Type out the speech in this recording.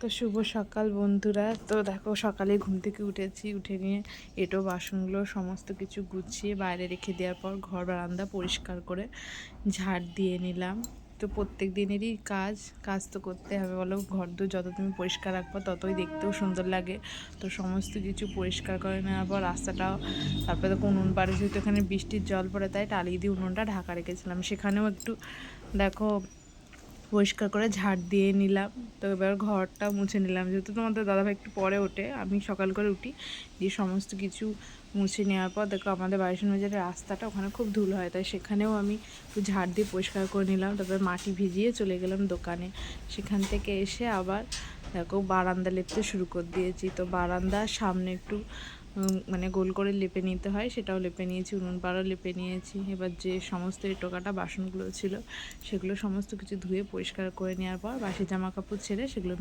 তো শুভ সকাল বন্ধুরা। তো দেখো সকালে ঘুম থেকে উঠেছি, উঠে নিয়ে এঁটো বাসনগুলো সমস্ত কিছু গুছিয়ে বাইরে রেখে দেওয়ার পর ঘর বারান্দা পরিষ্কার করে ঝাড় দিয়ে নিলাম। তো প্রত্যেক দিনেরই কাজ কাজ তো করতে হবে, বলো। ঘর দূর যত তুমি পরিষ্কার রাখবো ততই দেখতেও সুন্দর লাগে। তো সমস্ত কিছু পরিষ্কার করে নেওয়ার পর রাস্তাটাও, তারপরে দেখো উনুন পাড়ে যেহেতু এখানে বৃষ্টির জল পড়ে তাই টালি দিয়ে উনুনটা ঢাকা রেখেছিলাম, সেখানেও একটু দেখো পরিষ্কার করে ঝাড় দিয়ে নিলাম। তো এবার ঘরটা মুছে নিলাম, যেহেতু তোমাদের দাদাভাই একটু পরে ওঠে, আমি সকাল করে উঠি, দিয়ে সমস্ত কিছু মুছে নেওয়ার পর দেখো আমাদের বাড়ির সামনে যে রাস্তাটা ওখানে খুব ধুলো হয়, তাই সেখানেও আমি একটু ঝাড় দিয়ে পরিষ্কার করে নিলাম। তারপর মাটি ভিজিয়ে চলে গেলাম দোকানে। সেখান থেকে এসে আবার দেখো বারান্দা লেপতে শুরু করে দিয়েছি। তো বারান্দার সামনে একটু মানে গোল করে লেপে নিতে হয়, সেটাও লেপে নিয়েছি, উনুন পাড়াও লেপে নিয়েছি। এবার যে সমস্ত এঁটোকাটা বাসনগুলো ছিল সেগুলো সমস্ত কিছু ধুয়ে পরিষ্কার করে নেওয়ার পর বাসি জামা কাপড় ছেড়ে সেগুলো